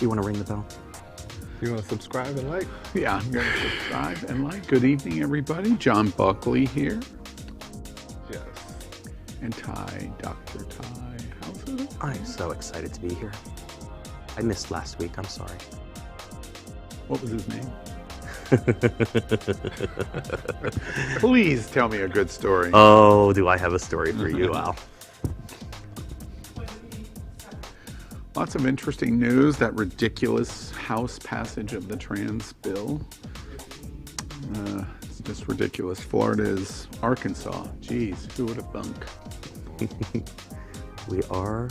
You want to ring the bell? You want to subscribe and like? Yeah, I'm going to subscribe and like. Good evening, everybody. John Buckley here. Yes. And Dr. Tai Houser. I'm so excited to be here. I missed last week. I'm sorry. What was his name? Please tell me a good story. Oh, do I have a story for you, Al? Lots of interesting news. That ridiculous House passage of the trans bill. It's just ridiculous. Florida is Arkansas. Geez, who would have thunk? We are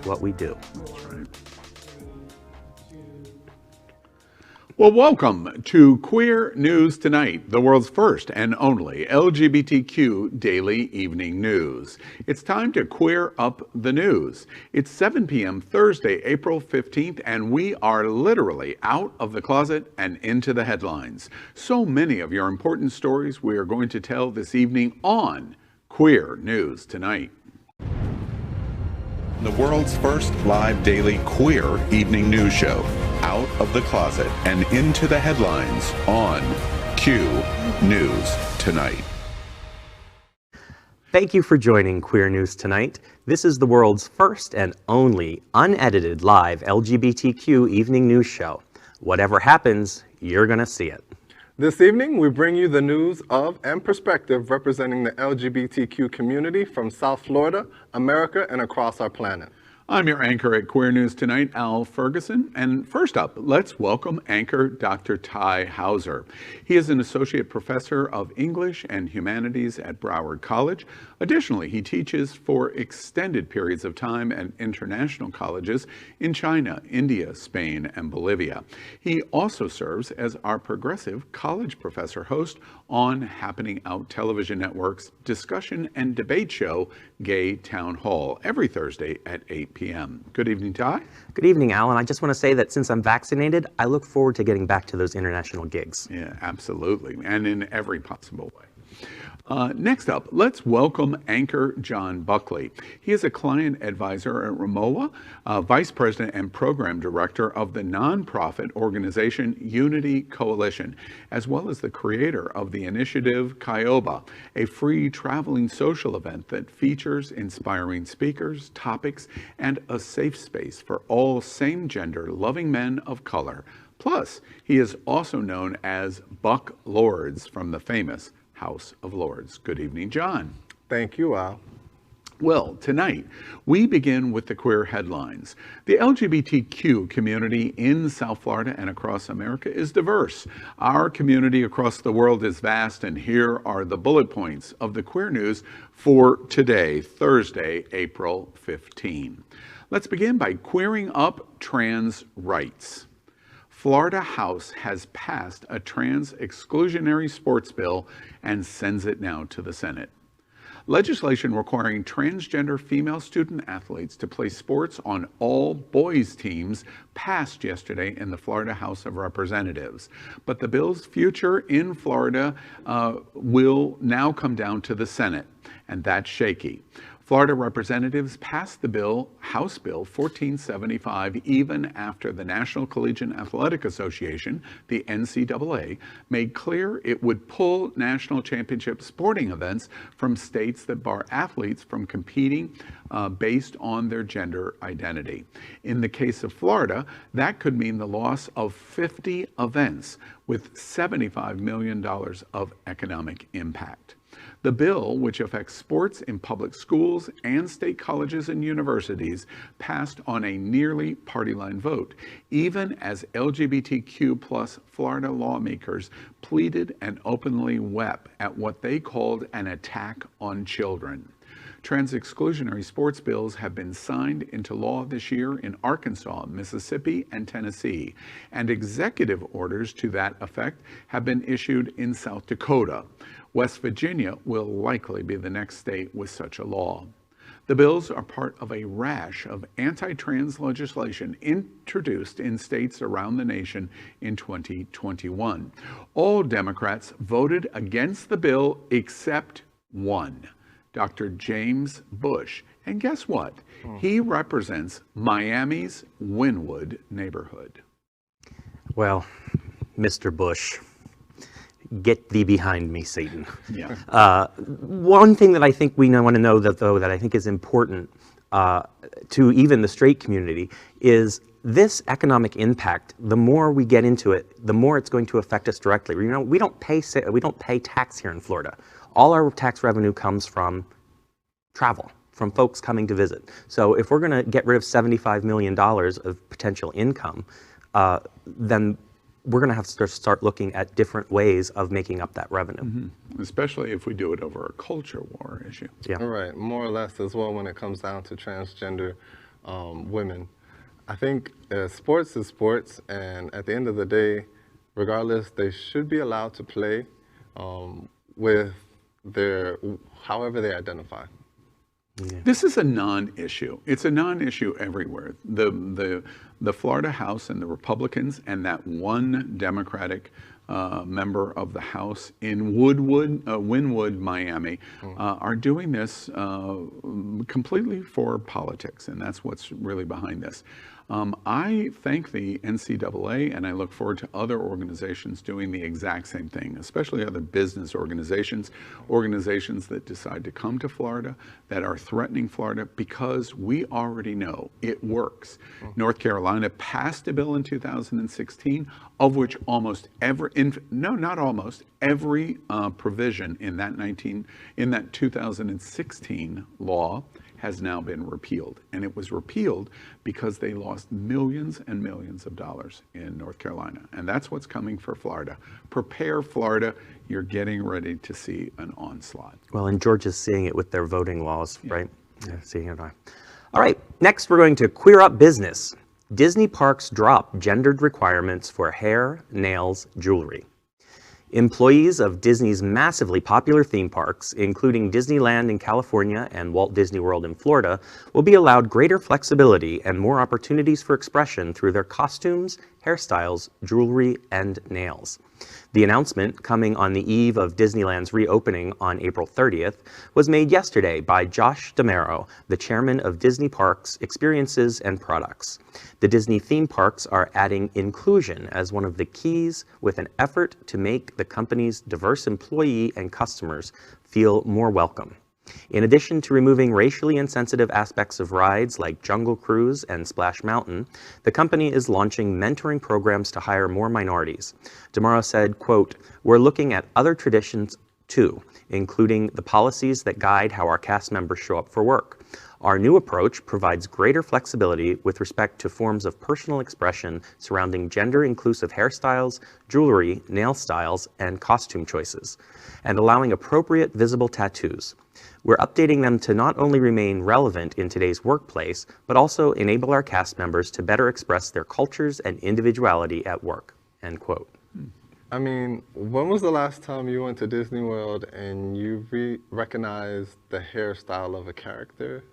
what we do. That's right. Well, welcome to Queer News Tonight, the world's first and only LGBTQ daily evening news. It's time to queer up the news. It's 7 p.m. Thursday, April 15th, and we are literally out of the closet and into the headlines. So many of your important stories we are going to tell this evening on Queer News Tonight. The world's first live daily queer evening news show. Out of the closet and into the headlines on Q News Tonight. Thank you for joining Queer News Tonight. This is the world's first and only unedited live LGBTQ evening news show. Whatever happens, you're going to see it. This evening, we bring you the news of and perspective representing the LGBTQ community from South Florida, America, and across our planet. I'm your anchor at Queer News Tonight, Al Ferguson. And first up, let's welcome anchor Dr. Tai Houser. He is an associate professor of English and Humanities at Broward College. Additionally, he teaches for extended periods of time at international colleges in China, India, Spain, and Bolivia. He also serves as our progressive college professor host on Happening Out Television Network's discussion and debate show, Gay Town Hall, every Thursday at 8 p.m. Good evening, Tai. Good evening, Al. I just want to say that since I'm vaccinated, I look forward to getting back to those international gigs. Yeah, absolutely, and in every possible way. Next up, let's welcome anchor John Buckley. He is a client advisor at Ramoa, vice president and program director of the nonprofit organization Unity Coalition, as well as the creator of the initiative Kioba, a free traveling social event that features inspiring speakers, topics, and a safe space for all same-gender loving men of color. Plus, he is also known as Buck Lords from the famous House of Lords. Good evening, John. Thank you, Al. Well, tonight, we begin with the queer headlines. The LGBTQ community in South Florida and across America is diverse. Our community across the world is vast, and here are the bullet points of the queer news for today, Thursday, April 15. Let's begin by queering up trans rights. Florida House has passed a trans-exclusionary sports bill and sends it now to the Senate. Legislation requiring transgender female student athletes to play sports on all boys teams passed yesterday in the Florida House of Representatives. But the bill's future in Florida will now come down to the Senate, and that's shaky. Florida representatives passed the bill, House Bill 1475, even after the National Collegiate Athletic Association, the NCAA, made clear it would pull national championship sporting events from states that bar athletes from competing based on their gender identity. In the case of Florida, that could mean the loss of 50 events with $75 million of economic impact. The bill, which affects sports in public schools and state colleges and universities, passed on a nearly party line vote, even as LGBTQ plus Florida lawmakers pleaded and openly wept at what they called an attack on children. Trans-exclusionary sports bills have been signed into law this year in Arkansas, Mississippi, and Tennessee, and executive orders to that effect have been issued in South Dakota. West Virginia will likely be the next state with such a law. The bills are part of a rash of anti-trans legislation introduced in states around the nation in 2021. All Democrats voted against the bill except one. Dr. James Bush, And guess what? He represents Miami's Wynwood neighborhood. Well, Mr. Bush, get thee behind me, Satan. Yeah. One thing that I think we want to know, that I think is important to even the straight community is this economic impact. The more we get into it, the more it's going to affect us directly. You know, we don't pay tax here in Florida. All our tax revenue comes from travel, from folks coming to visit. So if we're going to get rid of $75 million of potential income, then we're going to have to start looking at different ways of making up that revenue. Mm-hmm. Especially if we do it over a culture war issue. Yeah. Right, more or less as well when it comes down to transgender women. I think sports is sports, and at the end of the day, regardless, they should be allowed to play with however they identify. Yeah. This is a non-issue. It's a non-issue everywhere. The Florida House and the Republicans and that one Democratic member of the House in Wynwood, Miami, are doing this completely for politics, and that's what's really behind this. I thank the NCAA, and I look forward to other organizations doing the exact same thing, especially other business organizations that decide to come to Florida, that are threatening Florida, because we already know it works. North Carolina passed a bill in 2016, of which every provision in that 2016 law has now been repealed. And it was repealed because they lost millions and millions of dollars in North Carolina. And that's what's coming for Florida. Prepare, Florida. You're getting ready to see an onslaught. Well, and Georgia's seeing it with their voting laws, right? Yeah, seeing it. All right, next we're going to queer up business. Disney parks drop gendered requirements for hair, nails, jewelry. Employees of Disney's massively popular theme parks, including Disneyland in California and Walt Disney World in Florida, will be allowed greater flexibility and more opportunities for expression through their costumes, hairstyles, jewelry, and nails. The announcement, coming on the eve of Disneyland's reopening on April 30th, was made yesterday by Josh D'Amaro, the chairman of Disney Parks Experiences and Products. The Disney theme parks are adding inclusion as one of the keys, with an effort to make the company's diverse employee and customers feel more welcome. In addition to removing racially insensitive aspects of rides like Jungle Cruise and Splash Mountain, the company is launching mentoring programs to hire more minorities. D'Amaro said, quote, "We're looking at other traditions too, including the policies that guide how our cast members show up for work. Our new approach provides greater flexibility with respect to forms of personal expression surrounding gender-inclusive hairstyles, jewelry, nail styles, and costume choices, and allowing appropriate visible tattoos. We're updating them to not only remain relevant in today's workplace, but also enable our cast members to better express their cultures and individuality at work," end quote. I mean, when was the last time you went to Disney World and you recognized the hairstyle of a character?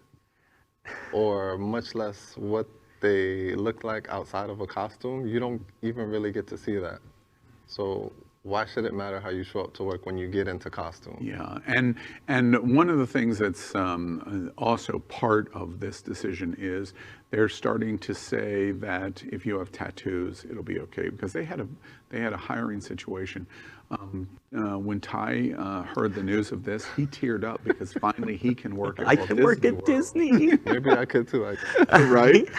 Or much less what they look like outside of a costume? You don't even really get to see that. So why should it matter how you show up to work when you get into costume? Yeah, and one of the things that's also part of this decision is they're starting to say that if you have tattoos, it'll be okay, because they had a hiring situation. When Tai heard the news of this, he teared up because finally he can work at Walt Disney World. Disney. Maybe I could too. Right?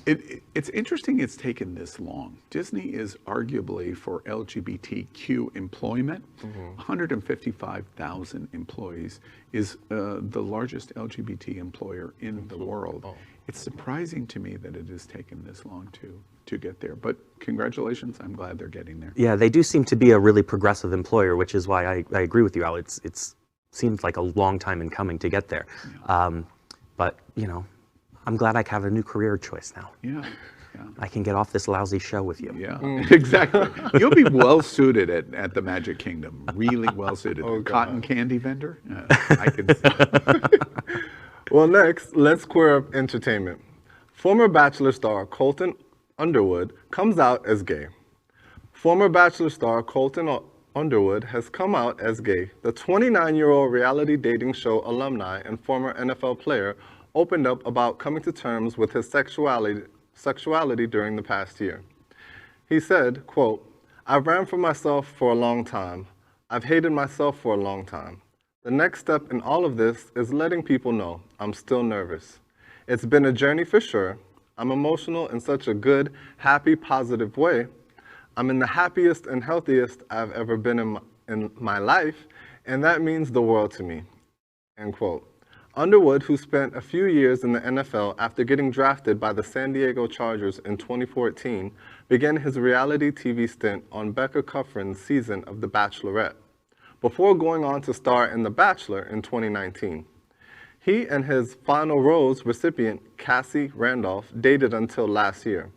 It's interesting it's taken this long. Disney is arguably, for LGBTQ employment, 155,000 employees, is the largest LGBT employer in the world. It's surprising to me that it has taken this long to get there, but congratulations, I'm glad they're getting there. Yeah, they do seem to be a really progressive employer, which is why I agree with you, Al. It seems like a long time in coming to get there. Yeah. But, you know, I'm glad I have a new career choice now. Yeah. I can get off this lousy show with you. Yeah, exactly. You'll be well suited at the Magic Kingdom. Really well suited. Cotton candy vendor? I can see. Well, next, let's queer up entertainment. Former Bachelor star Colton Underwood comes out as gay. Former Bachelor star Colton Underwood has come out as gay. The 29-year-old reality dating show alumni and former NFL player opened up about coming to terms with his sexuality during the past year. He said, quote, "I've ran for myself for a long time. I've hated myself for a long time. The next step in all of this is letting people know I'm still nervous. It's been a journey for sure. I'm emotional in such a good, happy, positive way. I'm in the happiest and healthiest I've ever been in my life, and that means the world to me." End quote. Underwood, who spent a few years in the NFL after getting drafted by the San Diego Chargers in 2014, began his reality TV stint on Becca Kufrin's season of The Bachelorette, before going on to star in The Bachelor in 2019. He and his Final Rose recipient, Cassie Randolph, dated until last year.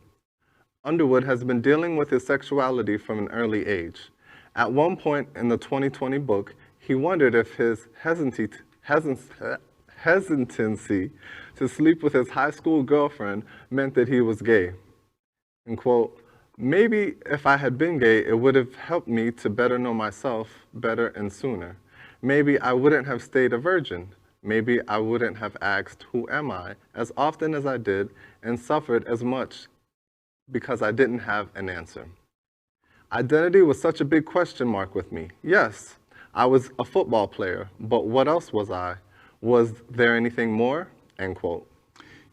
Underwood has been dealing with his sexuality from an early age. At one point in the 2020 book, he wondered if his hesitancy to sleep with his high school girlfriend meant that he was gay. And quote, "Maybe if I had been gay, it would have helped me to better know myself better and sooner. Maybe I wouldn't have stayed a virgin. Maybe I wouldn't have asked, 'Who am I?' as often as I did and suffered as much because I didn't have an answer. Identity was such a big question mark with me. Yes, I was a football player, but what else was I? Was there anything more?" End quote.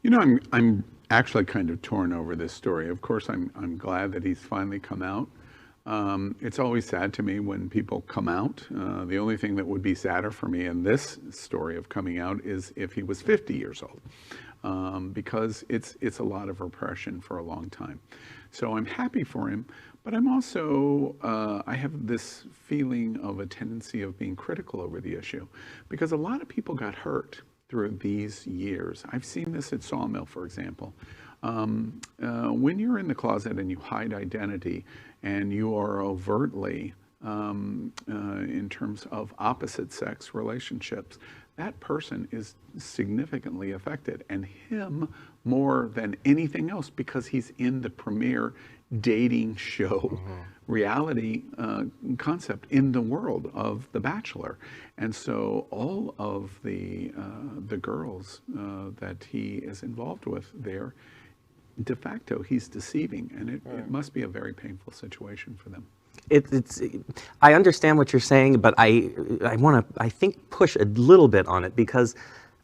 You know, I'm actually kind of torn over this story. Of course, I'm glad that he's finally come out. It's always sad to me when people come out. The only thing that would be sadder for me in this story of coming out is if he was 50 years old, because it's a lot of repression for a long time. So I'm happy for him, but I'm also, I have this feeling of a tendency of being critical over the issue, because a lot of people got hurt through these years. I've seen this at Sawmill, for example. When you're in the closet and you hide identity and you are overtly, in terms of opposite sex relationships, that person is significantly affected, and him more than anything else, because he's in the premier dating show reality concept in the world of The Bachelor. And so all of the girls that he is involved with there, de facto, he's deceiving, and it must be a very painful situation for them. I understand what you're saying, but I want to, I think, push a little bit on it, because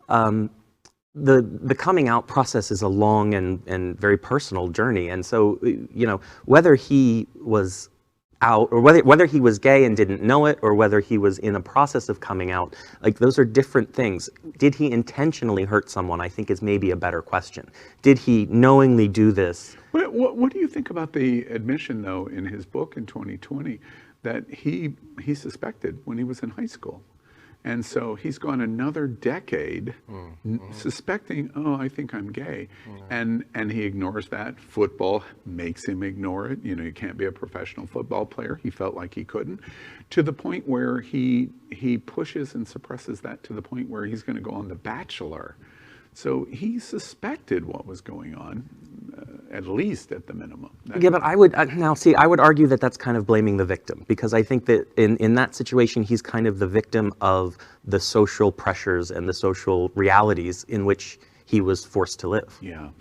the coming out process is a long and very personal journey. And so, you know, whether he was out, or whether he was gay and didn't know it, or whether he was in a process of coming out, like, those are different things. Did he intentionally hurt someone, I think, is maybe a better question. Did he knowingly do this? What do you think about the admission, though, in his book in 2020, that he suspected when he was in high school? And so he's gone another decade suspecting, oh, I think I'm gay. And he ignores that. Football makes him ignore it. You know, you can't be a professional football player. He felt like he couldn't, to the point where he pushes and suppresses that to the point where he's going to go on The Bachelor. So he suspected what was going on, at least at the minimum. Yeah, but I would I would argue that that's kind of blaming the victim, because I think that in that situation, he's kind of the victim of the social pressures and the social realities in which he was forced to live. Yeah.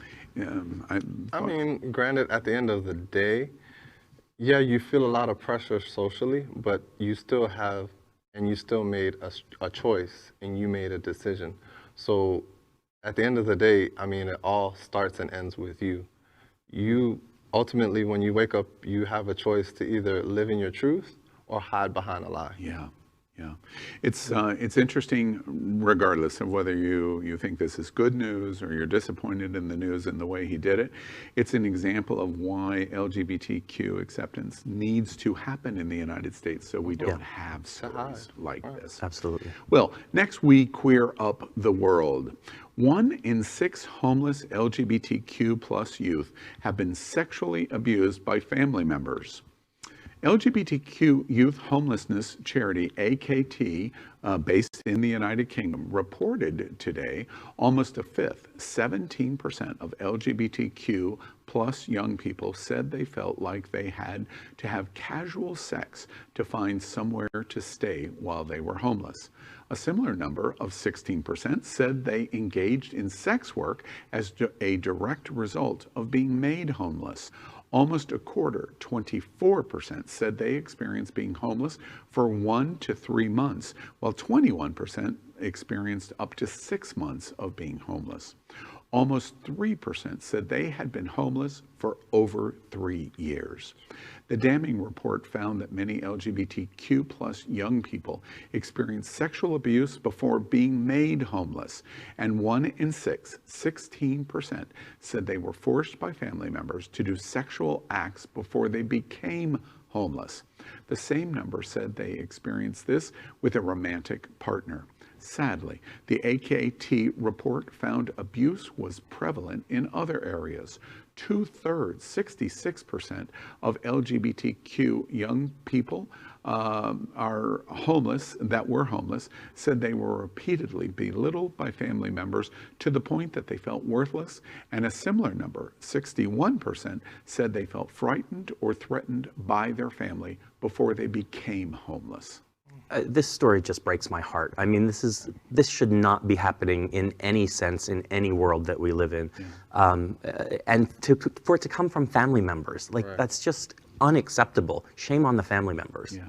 I mean, granted, at the end of the day, yeah, you feel a lot of pressure socially, but you still have, and you still made a choice, and you made a decision. So at the end of the day, I mean, it all starts and ends with you. You ultimately, when you wake up, you have a choice to either live in your truth or hide behind a lie. Yeah, yeah. It's interesting, regardless of whether you think this is good news or you're disappointed in the news and the way he did it. It's an example of why LGBTQ acceptance needs to happen in the United States, so we don't have stories like this. Absolutely. Well, next we queer up the world. 1 in 6 homeless LGBTQ+ youth have been sexually abused by family members. LGBTQ youth homelessness charity AKT, based in the United Kingdom, reported today almost a fifth, 17% of LGBTQ plus young people said they felt like they had to have casual sex to find somewhere to stay while they were homeless. A similar number of 16% said they engaged in sex work as a direct result of being made homeless. Almost a quarter, 24%, said they experienced being homeless for 1 to 3 months, while 21% experienced up to 6 months of being homeless. Almost 3% said they had been homeless for over 3 years. The damning report found that many LGBTQ plus young people experienced sexual abuse before being made homeless, and 1 in 6, 16%, said they were forced by family members to do sexual acts before they became homeless. The same number said they experienced this with a romantic partner. Sadly, the AKT report found abuse was prevalent in other areas. 2/3, 66% of LGBTQ young people are homeless, that were homeless, said they were repeatedly belittled by family members to the point that they felt worthless, and a similar number, 61%, said they felt frightened or threatened by their family before they became homeless. This story just breaks my heart. I mean, this should not be happening in any sense in any world that we live in. Yeah. And for it to come from family members, like that's just unacceptable. Shame on the family members. Yeah.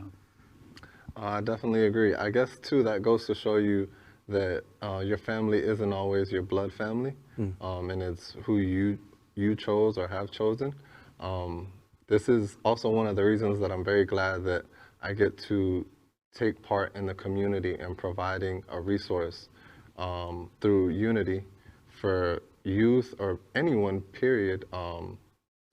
I definitely agree. I guess too that goes to show you that your family isn't always your blood family, and it's who you chose or have chosen. This is also one of the reasons that I'm very glad that I get to take part in the community and providing a resource through Unity for youth or anyone, period,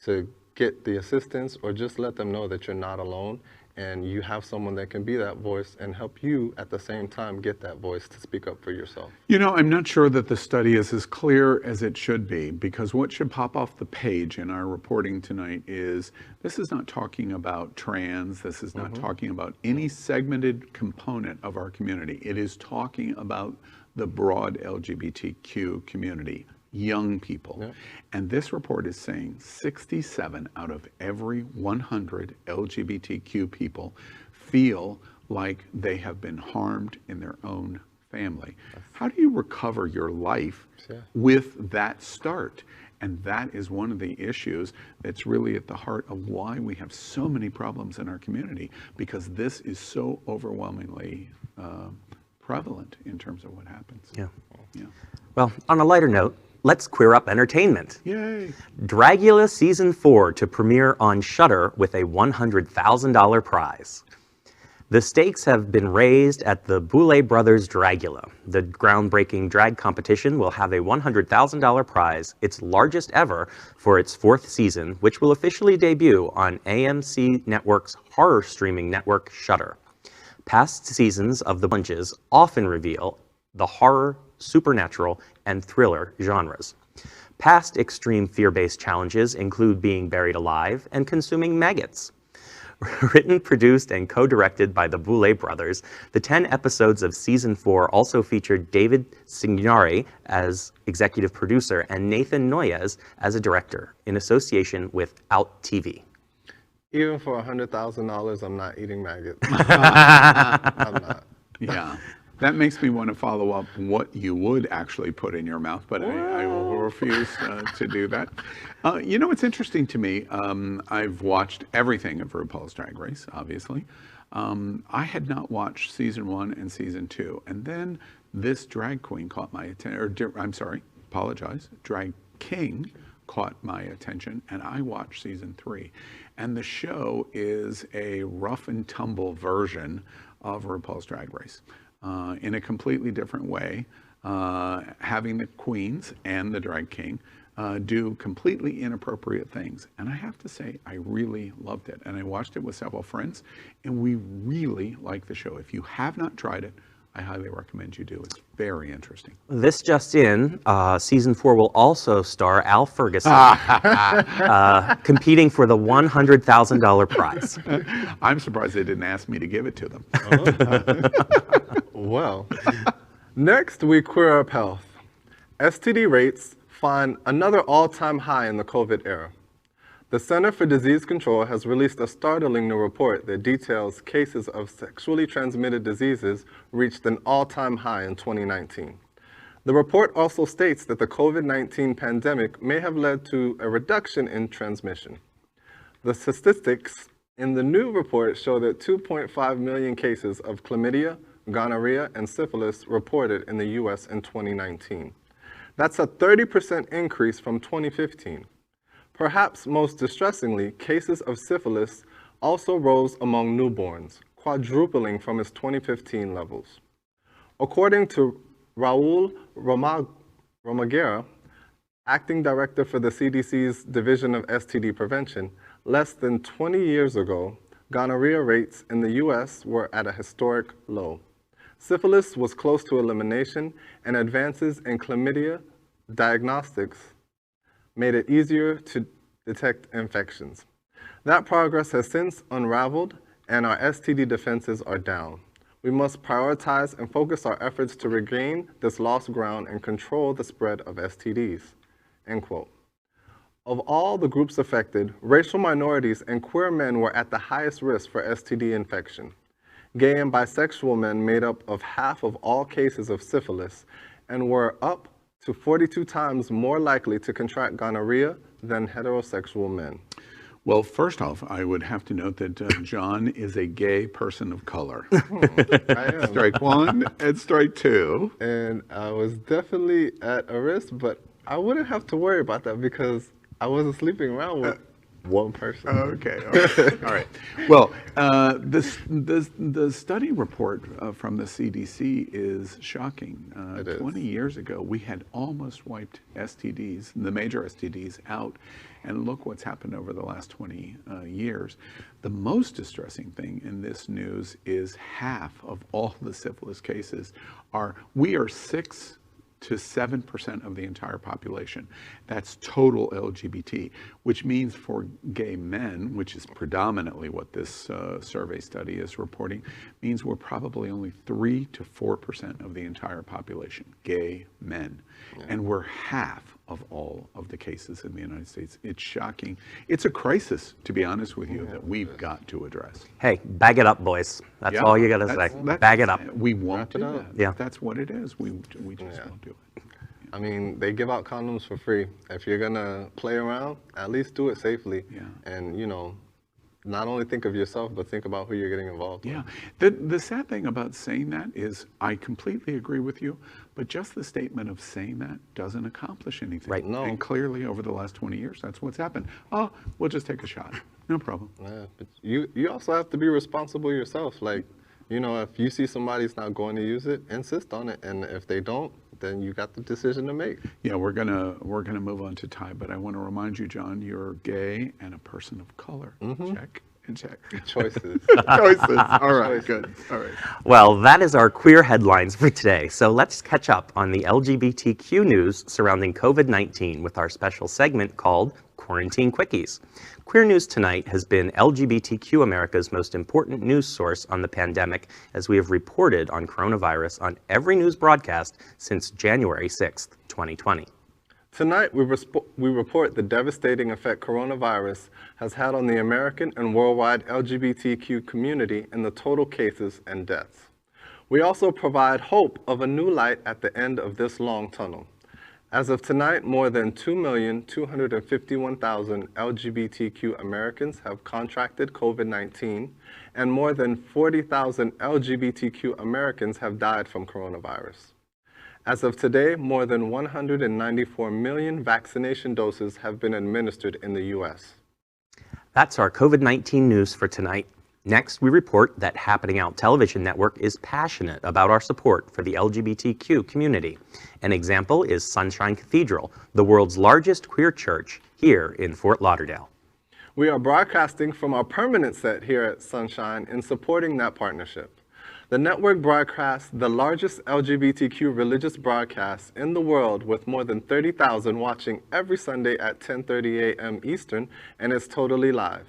to get the assistance or just let them know that you're not alone and you have someone that can be that voice and help you at the same time get that voice to speak up for yourself. You know, I'm not sure that the study is as clear as it should be, because what should pop off the page in our reporting tonight is this is not talking about trans, this is not talking about any segmented component of our community. It is talking about the broad LGBTQ community, young people. Yep. And this report is saying 67 out of every 100 LGBTQ people feel like they have been harmed in their own family. How do you recover your life with that start? And that is one of the issues that's really at the heart of why we have so many problems in our community, because this is so overwhelmingly prevalent in terms of what happens. Yeah. Yeah. Well, on a lighter note, let's queer up entertainment. Yay! Dragula Season 4 to premiere on Shudder with a $100,000 prize. The stakes have been raised at the Boulet Brothers Dragula. The groundbreaking drag competition will have a $100,000 prize, its largest ever, for its 4th season, which will officially debut on AMC Network's horror streaming network, Shudder. Past seasons of the bunches often reveal the horror, supernatural, and thriller genres. Past extreme fear-based challenges include being buried alive and consuming maggots. Written, produced, and co-directed by the Boulet brothers, the 10 episodes of Season 4 also featured David Signori as executive producer and Nathan Noyes as a director, in association with OUTTV. Even for $100,000, I'm not eating maggots. I'm not. Yeah. That makes me want to follow up what you would actually put in your mouth, but I will refuse to do that. You know, it's interesting to me. I've watched everything of RuPaul's Drag Race, obviously. I had not watched season 1 and season 2. And then this drag queen caught my attention, drag king caught my attention, and I watched season 3. And the show is a rough and tumble version of RuPaul's Drag Race. In a completely different way, having the queens and the drag king do completely inappropriate things. And I have to say, I really loved it. And I watched it with several friends, and we really like the show. If you have not tried it, I highly recommend you do. It's very interesting. This just in, season 4 will also star Al Ferguson, competing for the $100,000 prize. I'm surprised they didn't ask me to give it to them. Well, next we queer up health. STD rates find another all-time high in the COVID era. The Center for Disease Control has released a startling new report that details cases of sexually transmitted diseases reached an all-time high in 2019. The report also states that the COVID-19 pandemic may have led to a reduction in transmission. The statistics in the new report show that 2.5 million cases of chlamydia, gonorrhea, and syphilis reported in the U.S. in 2019. That's a 30% increase from 2015. Perhaps most distressingly, cases of syphilis also rose among newborns, quadrupling from its 2015 levels. According to Raul Romagera, acting director for the CDC's Division of STD Prevention, less than 20 years ago, gonorrhea rates in the U.S. were at a historic low. Syphilis was close to elimination, and advances in chlamydia diagnostics made it easier to detect infections. That progress has since unraveled, and our STD defenses are down. We must prioritize and focus our efforts to regain this lost ground and control the spread of STDs." End quote. Of all the groups affected, racial minorities and queer men were at the highest risk for STD infection. Gay and bisexual men made up of half of all cases of syphilis and were up to 42 times more likely to contract gonorrhea than heterosexual men. Well, first off, I would have to note that John is a gay person of color. I am. Strike one and strike two. And I was definitely at a risk, but I wouldn't have to worry about that because I wasn't sleeping around with one person. Okay. All right. Well, the study report from the CDC is shocking. It is. 20 years ago, we had almost wiped STDs, the major STDs, out. And look what's happened over the last 20 years. The most distressing thing in this news is half of all the syphilis cases we are 6 to 7% of the entire population. That's total LGBT, which means for gay men, which is predominantly what this survey study is reporting, means we're probably only 3 to 4% of the entire population, gay men. Yeah. And we're half of all of the cases in the United States. It's shocking. It's a crisis, to be honest with you, that we've got to address. Hey, bag it up, boys. That's all you got to say. Bag it up. We won't do that. Yeah. That's what it is. We just won't do it. I mean, they give out condoms for free. If you're gonna play around, at least do it safely. Yeah. And not only think of yourself, but think about who you're getting involved with. Yeah. The sad thing about saying that is I completely agree with you, but just the statement of saying that doesn't accomplish anything. Right. No. And clearly over the last 20 years, that's what's happened. Oh, we'll just take a shot. No problem. Yeah, but you also have to be responsible yourself. Like, if you see somebody's not going to use it, insist on it. And if they don't, then you got the decision to make. Yeah, we're gonna move on to Tai, but I want to remind you, John, you're gay and a person of color. Mm-hmm. Check and check. Choices. Choices. All right, good. All right. Well, that is our queer headlines for today. So let's catch up on the LGBTQ news surrounding COVID-19 with our special segment called Quarantine Quickies. Queer News Tonight has been LGBTQ America's most important news source on the pandemic, as we have reported on coronavirus on every news broadcast since January 6th, 2020. Tonight, we report the devastating effect coronavirus has had on the American and worldwide LGBTQ community in the total cases and deaths. We also provide hope of a new light at the end of this long tunnel. As of tonight, more than 2,251,000 LGBTQ Americans have contracted COVID-19, and more than 40,000 LGBTQ Americans have died from coronavirus. As of today, more than 194 million vaccination doses have been administered in the U.S. That's our COVID-19 news for tonight. Next, we report that Happening Out Television Network is passionate about our support for the LGBTQ community. An example is Sunshine Cathedral, the world's largest queer church here in Fort Lauderdale. We are broadcasting from our permanent set here at Sunshine in supporting that partnership. The network broadcasts the largest LGBTQ religious broadcast in the world with more than 30,000 watching every Sunday at 10:30 a.m. Eastern, and is totally live.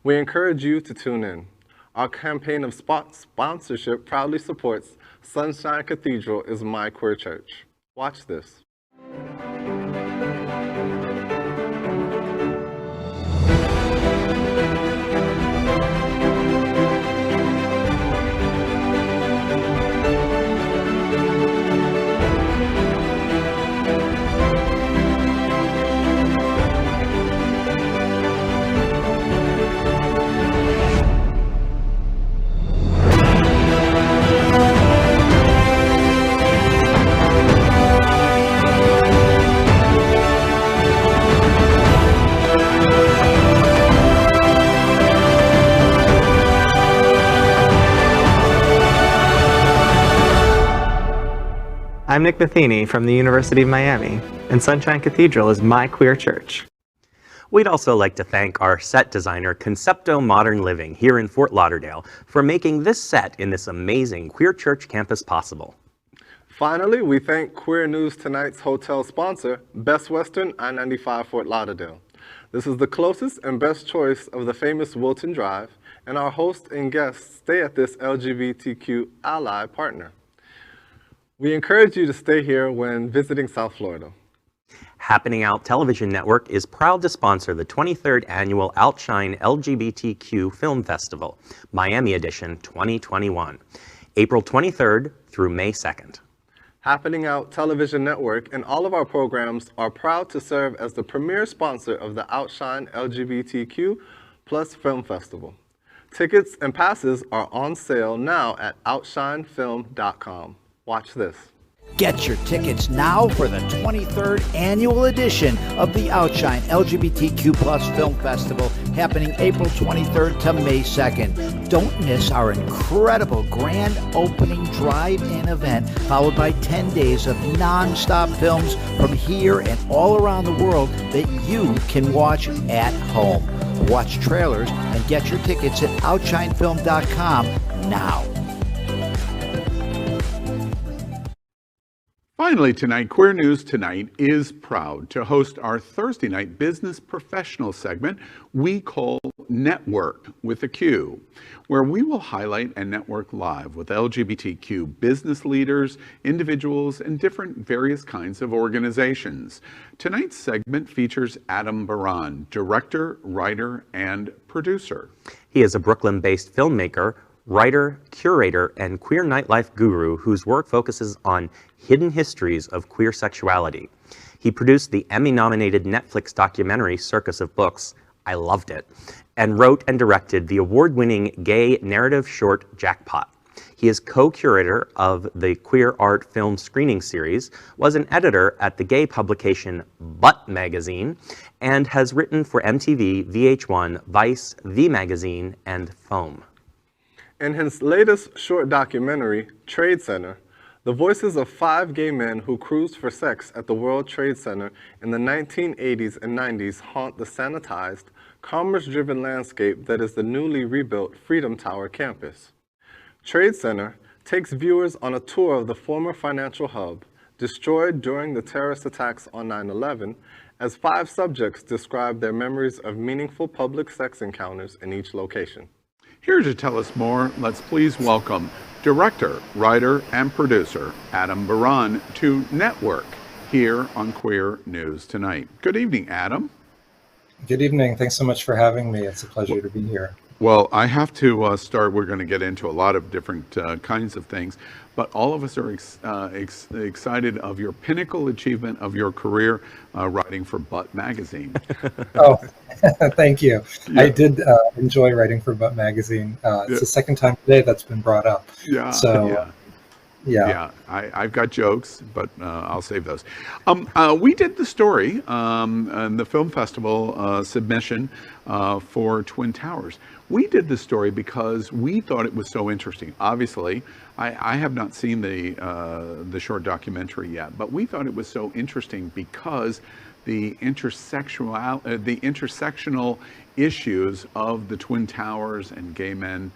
We encourage you to tune in. Our campaign of sponsorship proudly supports Sunshine Cathedral is My Queer Church. Watch this. I'm Nick Matheny from the University of Miami, and Sunshine Cathedral is my queer church. We'd also like to thank our set designer, Concepto Modern Living, here in Fort Lauderdale, for making this set in this amazing queer church campus possible. Finally, we thank Queer News Tonight's hotel sponsor, Best Western I-95 Fort Lauderdale. This is the closest and best choice of the famous Wilton Drive, and our hosts and guests stay at this LGBTQ ally partner. We encourage you to stay here when visiting South Florida. Happening Out Television Network is proud to sponsor the 23rd Annual OUTshine LGBTQ Film Festival, Miami Edition 2021, April 23rd through May 2nd. Happening Out Television Network and all of our programs are proud to serve as the premier sponsor of the OUTshine LGBTQ Plus Film Festival. Tickets and passes are on sale now at OUTshineFilm.com. Watch this. Get your tickets now for the 23rd annual edition of the OUTshine LGBTQ Plus Film Festival, happening April 23rd to May 2nd. Don't miss our incredible grand opening drive-in event, followed by 10 days of non-stop films from here and all around the world that you can watch at home. Watch trailers and get your tickets at OUTshineFilm.com now. Finally tonight, Queer News Tonight is proud to host our Thursday night business professional segment we call NetWERQ with a Q, where we will highlight and network live with LGBTQ business leaders, individuals, and different various kinds of organizations. Tonight's segment features Adam Baran, director, writer, and producer. He is a Brooklyn-based filmmaker, writer, curator, and queer nightlife guru whose work focuses on hidden histories of queer sexuality. He produced the Emmy-nominated Netflix documentary Circus of Books, I loved it, and wrote and directed the award-winning gay narrative short Jackpot. He is co-curator of the Queer Art Film Screening Series, was an editor at the gay publication Butt Magazine, and has written for MTV, VH1, Vice, V Magazine, and Foam. In his latest short documentary, Trade Center, the voices of 5 gay men who cruised for sex at the World Trade Center in the 1980s and 90s haunt the sanitized, commerce-driven landscape that is the newly rebuilt Freedom Tower campus. Trade Center takes viewers on a tour of the former financial hub, destroyed during the terrorist attacks on 9/11, as 5 subjects describe their memories of meaningful public sex encounters in each location. Here to tell us more, let's please welcome director, writer, and producer Adam Baran to NetWERQ here on Queer News Tonight. Good evening, Adam. Good evening. Thanks so much for having me. It's a pleasure to be here. Well, I have to start. We're going to get into a lot of different kinds of things, but all of us are excited of your pinnacle achievement of your career writing for Butt Magazine. Oh, thank you. Yeah. I did enjoy writing for Butt Magazine. It's the second time today that's been brought up. Yeah. So, yeah. I've got jokes, but I'll save those. We did the story and the film festival submission for Twin Towers. We did the story because we thought it was so interesting. Obviously, I have not seen the short documentary yet, but we thought it was so interesting because the intersectional issues of the Twin Towers and gay men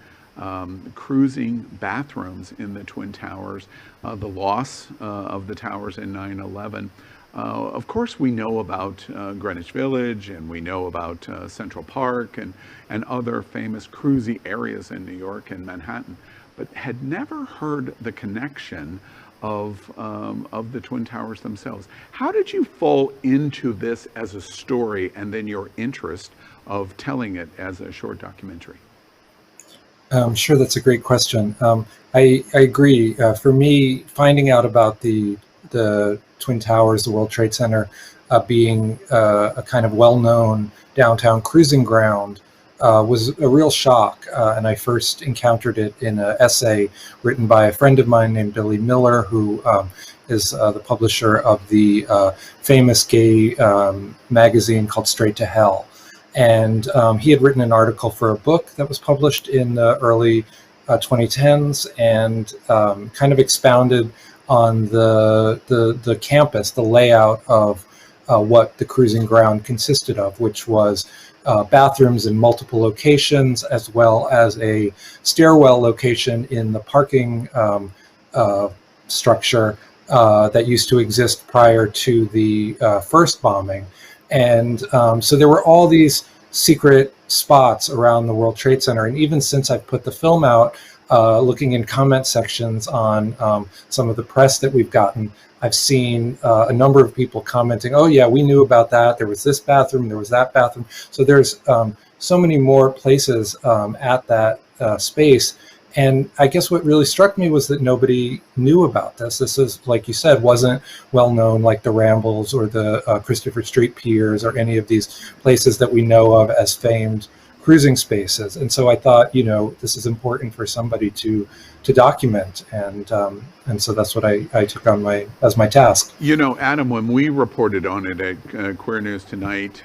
cruising bathrooms in the Twin Towers, the loss of the towers in 9/11. Of course, we know about Greenwich Village, and we know about Central Park and other famous cruisy areas in New York and Manhattan, but had never heard the connection of the Twin Towers themselves. How did you fall into this as a story, and then your interest of telling it as a short documentary? Sure, that's a great question. I agree. For me, finding out about the Twin Towers, the World Trade Center, being a kind of well-known downtown cruising ground was a real shock. And I first encountered it in an essay written by a friend of mine named Billy Miller, who is the publisher of the famous gay magazine called Straight to Hell. And he had written an article for a book that was published in the early 2010s, and kind of expounded on the campus, the layout of what the cruising ground consisted of, which was bathrooms in multiple locations, as well as a stairwell location in the parking structure that used to exist prior to the first bombing. And so there were all these secret spots around the World Trade Center. And even since I've put the film out, looking in comment sections on some of the press that we've gotten, I've seen a number of people commenting, oh yeah, we knew about that. There was this bathroom, there was that bathroom. So there's so many more places at that space. And I guess what really struck me was that nobody knew about this. This is, like you said, wasn't well known like the Rambles or the Christopher Street Piers or any of these places that we know of as famed cruising spaces. And so I thought, this is important for somebody to document, and so that's what I took on as my task. Adam, when we reported on it at Queer News Tonight,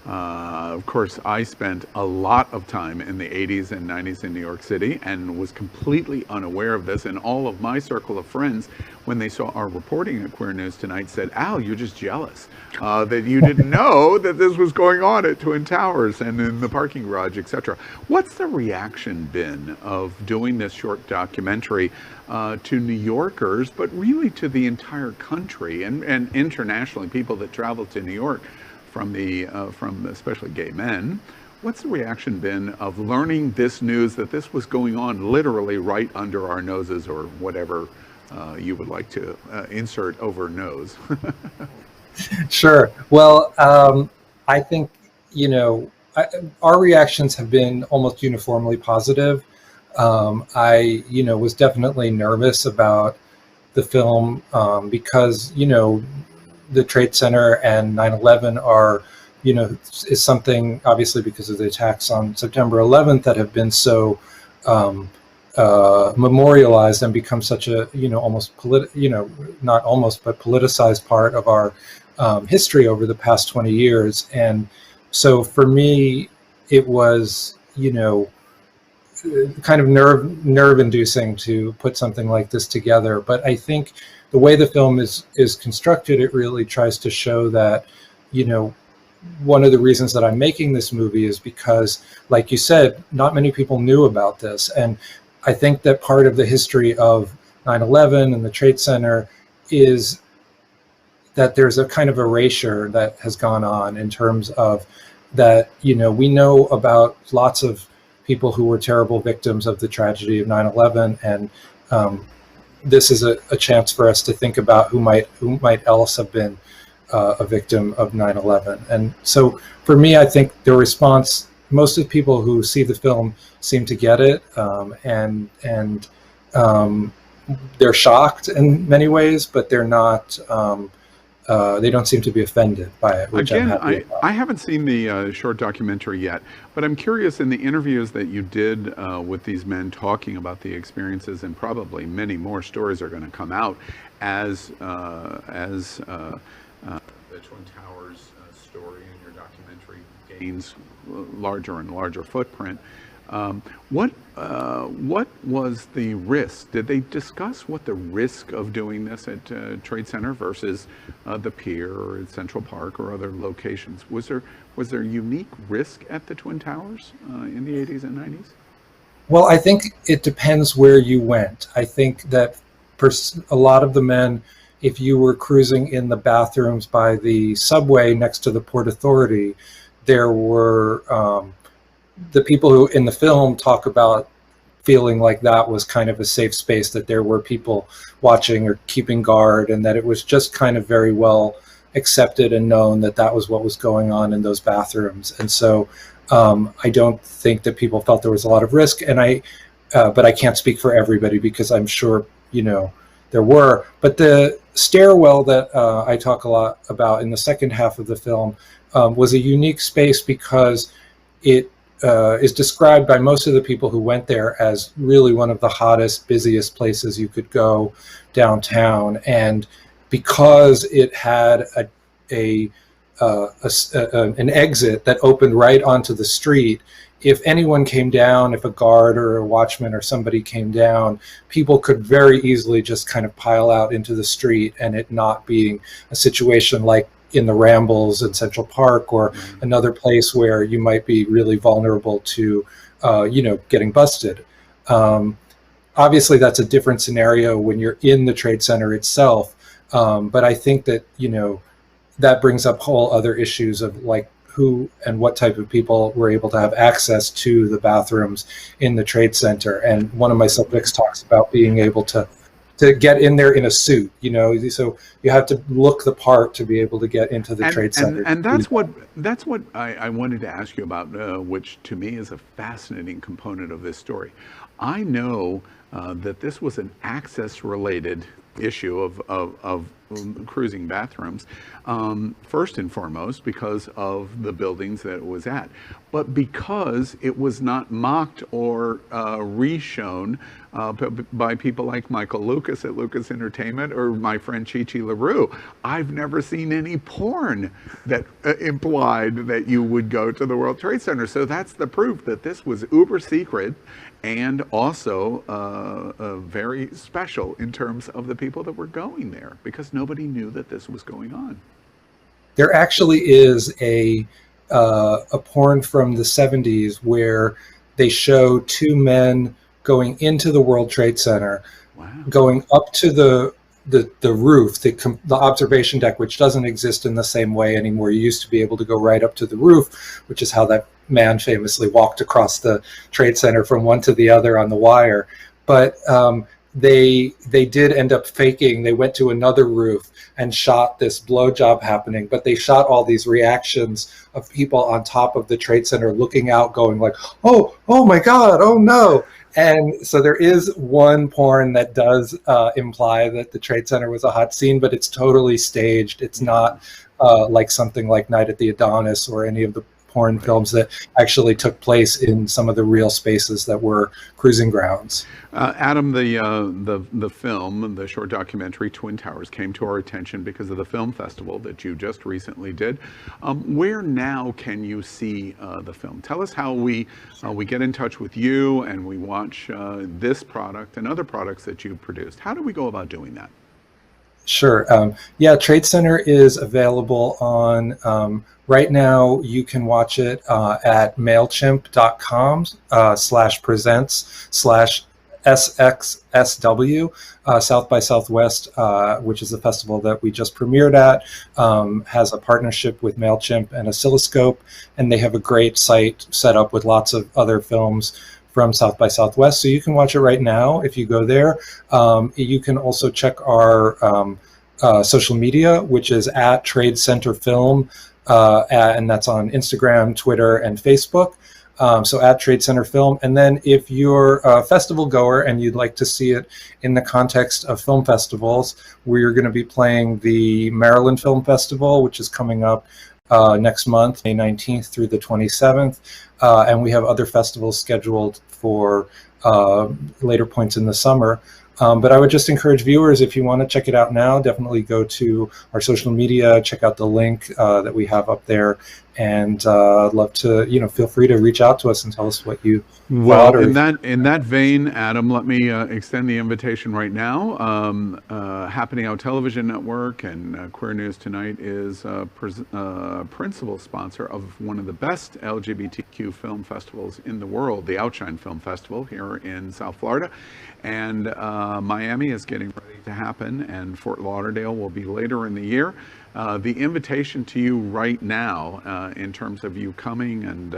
of course, I spent a lot of time in the 80s and 90s in New York City and was completely unaware of this. And all of my circle of friends, when they saw our reporting at Queer News Tonight, said, Al, you're just jealous that you didn't know that this was going on at Twin Towers and in the parking garage, etc. What's the reaction been of doing this short documentary to New Yorkers, but really to the entire country and internationally, people that travel to New York from especially gay men? What's the reaction been of learning this news, that this was going on literally right under our noses, or whatever you would like to insert over nose? Sure. Well, I think, our reactions have been almost uniformly positive. I, was definitely nervous about the film because, the Trade Center and 9/11 are, is something, obviously because of the attacks on September 11th, that have been so memorialized and become such a, almost not almost, but politicized part of our history over the past 20 years. And so for me, it was, kind of nerve inducing to put something like this together. But I think the way the film is constructed, it really tries to show that, one of the reasons that I'm making this movie is because, like you said, not many people knew about this. And I think that part of the history of 9/11 and the Trade Center is that there's a kind of erasure that has gone on in terms of that, we know about lots of people who were terrible victims of the tragedy of 9/11. And this is a chance for us to think about who might else have been a victim of 9/11. And so for me, I think the response, most of the people who see the film seem to get it, and they're shocked in many ways, but they're not, they don't seem to be offended by it, which Again, I'm happy about. I haven't seen the short documentary yet, but I'm curious, in the interviews that you did with these men talking about the experiences, and probably many more stories are going to come out as the Twin Towers story in your documentary gains larger and larger footprint. What was the risk? Did they discuss what the risk of doing this at Trade Center versus the Pier or at Central Park or other locations? Was there unique risk at the Twin Towers in the 80s and 90s? Well, I think it depends where you went. I think that a lot of the men, if you were cruising in the bathrooms by the subway next to the Port Authority, there were the people who in the film talk about feeling like that was kind of a safe space, that there were people watching or keeping guard, and that it was just kind of very well accepted and known that that was what was going on in those bathrooms. And so I don't think that people felt there was a lot of risk, and but I can't speak for everybody, because I'm sure, there were. But the stairwell that I talk a lot about in the second half of the film was a unique space because it is described by most of the people who went there as really one of the hottest, busiest places you could go downtown. And because it had an exit that opened right onto the street, if anyone came down, if a guard or a watchman or somebody came down, people could very easily just kind of pile out into the street, and it not being a situation like in the Rambles in Central Park or another place where you might be really vulnerable to, getting busted. Obviously, that's a different scenario when you're in the Trade Center itself. But I think that, that brings up whole other issues of like who and what type of people were able to have access to the bathrooms in the Trade Center. And one of my subjects talks about being able to get in there in a suit, so you have to look the part to be able to get into the Trade Center. And that's what I wanted to ask you about, which to me is a fascinating component of this story. I know that this was an access-related issue of cruising bathrooms, first and foremost because of the buildings that it was at, but because it was not mocked or re-shown by people like Michael Lucas at Lucas Entertainment or my friend Chi-Chi LaRue. I've never seen any porn that implied that you would go to the World Trade Center. So that's the proof that this was uber secret and also very special in terms of the people that were going there, because nobody knew that this was going on. There actually is a porn from the 70s where they show two men going into the World Trade Center, wow, going up to the roof, the observation deck, which doesn't exist in the same way anymore. You used to be able to go right up to the roof, which is how that man famously walked across the Trade Center from one to the other on the wire. But they did end up faking. They went to another roof and shot this blowjob happening, but they shot all these reactions of people on top of the Trade Center looking out, going like, oh my God, oh no. And so there is one porn that does imply that the Trade Center was a hot scene, but it's totally staged. It's not like something like Night at the Adonis or any of the porn films that actually took place in some of the real spaces that were cruising grounds. Adam, the film, the short documentary Twin Towers, came to our attention because of the film festival that you just recently did. Where now can you see the film? Tell us how we get in touch with you and we watch this product and other products that you've produced. How do we go about doing that? Sure. Trade Center is available on, right now you can watch it at mailchimp.com/presents/SXSW, South by Southwest, which is the festival that we just premiered at, has a partnership with MailChimp and Oscilloscope, and they have a great site set up with lots of other films from South by Southwest. So you can watch it right now if you go there. You can also check our social media, which is at Trade Center Film, and that's on Instagram, Twitter, and Facebook. So at Trade Center Film. And then if you're a festival goer and you'd like to see it in the context of film festivals, we're going to be playing the Maryland Film Festival, which is coming up next month, May 19th through the 27th. And we have other festivals scheduled for later points in the summer. But I would just encourage viewers, if you want to check it out now, definitely go to our social media, check out the link that we have up there, And I'd love to, feel free to reach out to us and tell us what you Well, thought. in that vein, Adam, let me extend the invitation right now. Happening Out Television Network and Queer News Tonight is principal sponsor of one of the best LGBTQ film festivals in the world, the OUTshine Film Festival here in South Florida. And Miami is getting ready to happen, and Fort Lauderdale will be later in the year. The invitation to you right now, in terms of you coming, and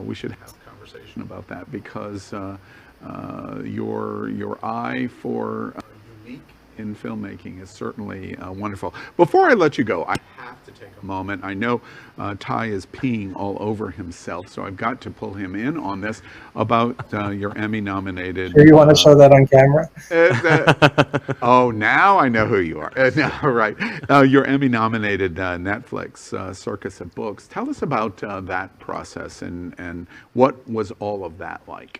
we should have a conversation about that, because your eye for unique in filmmaking is certainly wonderful. Before I let you go, I have to take a moment. I know Tai is peeing all over himself, so I've got to pull him in on this about your Emmy-nominated. Sure you want to show that on camera? Oh, now I know who you are. No, right. Your Emmy-nominated Netflix Circus of Books. Tell us about that process and what was all of that like?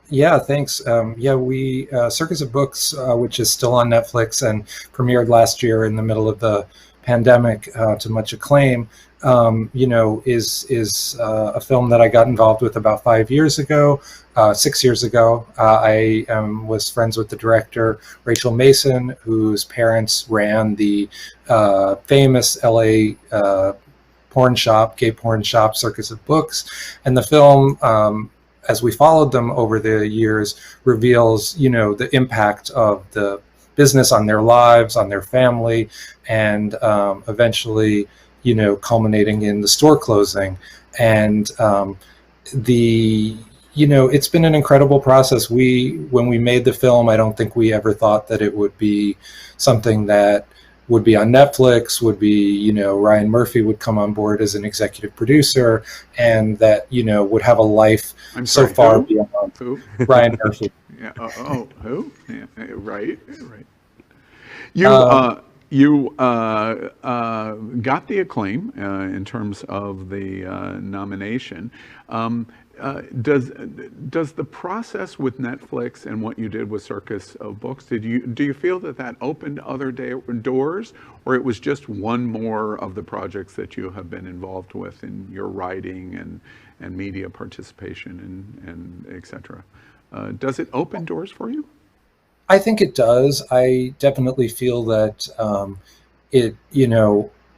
Yeah, thanks. We Circus of Books, which is still on Netflix and premiered last year in the middle of the pandemic to much acclaim, is a film that I got involved with about 5 years ago, 6 years ago. I was friends with the director, Rachel Mason, whose parents ran the famous LA gay porn shop, Circus of Books. And the film, as we followed them over the years, reveals, the impact of the business on their lives, on their family, and eventually, culminating in the store closing. And it's been an incredible process. When we made the film, I don't think we ever thought that it would be something that would be on Netflix, would be, Ryan Murphy would come on board as an executive producer, and that, would have a life so far beyond. Who? Ryan Murphy. Yeah. Who? Yeah, right. You got the acclaim in terms of the nomination. Does the process with Netflix and what you did with Circus of Books, do you feel that opened other doors, or it was just one more of the projects that you have been involved with in your writing and media participation and et cetera? Does it open doors for you? I think it does. I definitely feel that it,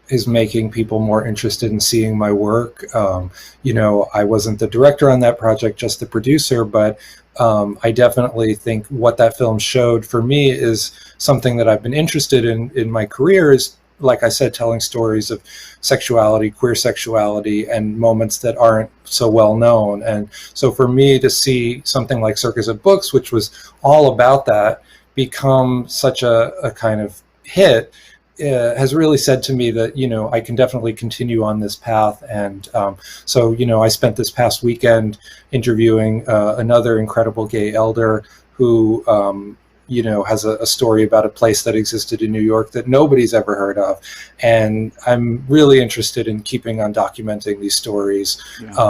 is making people more interested in seeing my work. I wasn't the director on that project, just the producer, but I definitely think what that film showed for me is something that I've been interested in my career, is, like I said, telling stories of sexuality, queer sexuality, and moments that aren't so well known. And so for me to see something like Circus of Books, which was all about that, become such a kind of hit, has really said to me that, I can definitely continue on this path. And so, I spent this past weekend interviewing another incredible gay elder who, has a story about a place that existed in New York that nobody's ever heard of. And I'm really interested in keeping on documenting these stories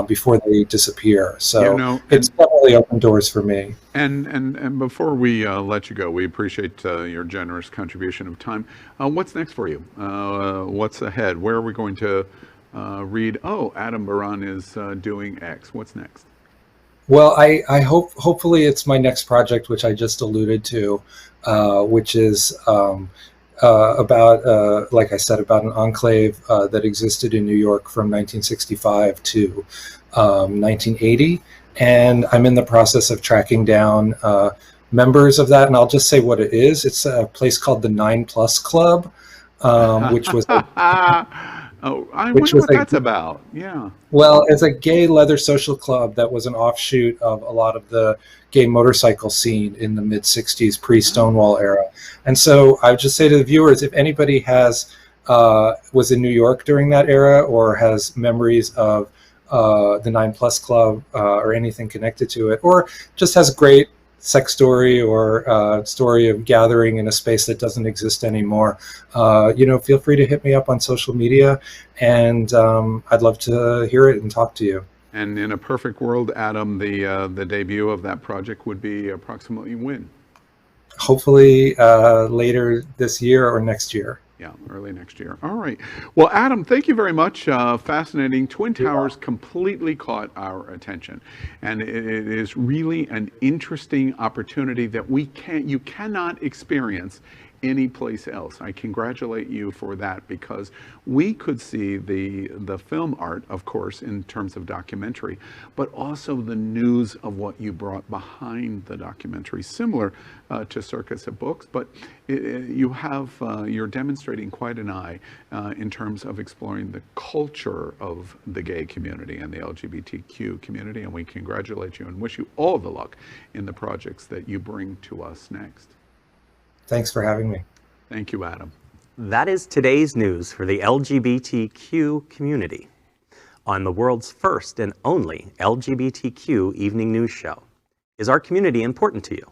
before they disappear. So it's definitely opened doors for me. And before we let you go, we appreciate your generous contribution of time. What's next for you? What's ahead? Where are we going to read, Adam Baran is doing X? What's next? Well, I hopefully it's my next project, which I just alluded to, which is about, like I said, about an enclave that existed in New York from 1965 to 1980. And I'm in the process of tracking down members of that. And I'll just say what it is. It's a place called the 9+ Club, which was... I wonder what that's about. Yeah. Well, it's a gay leather social club that was an offshoot of a lot of the gay motorcycle scene in the mid-'60s, pre-Stonewall era. And so I would just say to the viewers, if anybody was in New York during that era, or has memories of the 9+ Club or anything connected to it, or just has a great sex story or story of gathering in a space that doesn't exist anymore, feel free to hit me up on social media, and I'd love to hear it and talk to you. And in a perfect world, Adam, the debut of that project would be approximately when? Hopefully later this year or next year. Yeah, early next year. All right. Well, Adam, thank you very much. Fascinating. Twin Towers completely caught our attention. And it is really an interesting opportunity that you cannot experience anyplace else. I congratulate you for that, because we could see the film art, of course, in terms of documentary, but also the news of what you brought behind the documentary, similar to Circus of Books, but you're demonstrating quite an eye in terms of exploring the culture of the gay community and the LGBTQ community, and we congratulate you and wish you all the luck in the projects that you bring to us next. Thanks for having me. Thank you, Adam. That is today's news for the LGBTQ community on the world's first and only LGBTQ evening news show. Is our community important to you?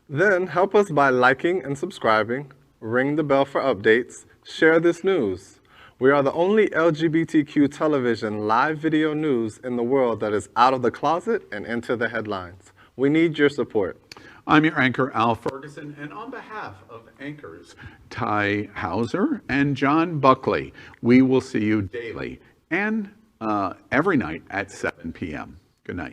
Then help us by liking and subscribing, ring the bell for updates, share this news. We are the only LGBTQ television live video news in the world that is out of the closet and into the headlines. We need your support. I'm your anchor, Al Ferguson, and on behalf of anchors Tai Houser and John Buckley, we will see you daily and every night at 7 p.m. Good night.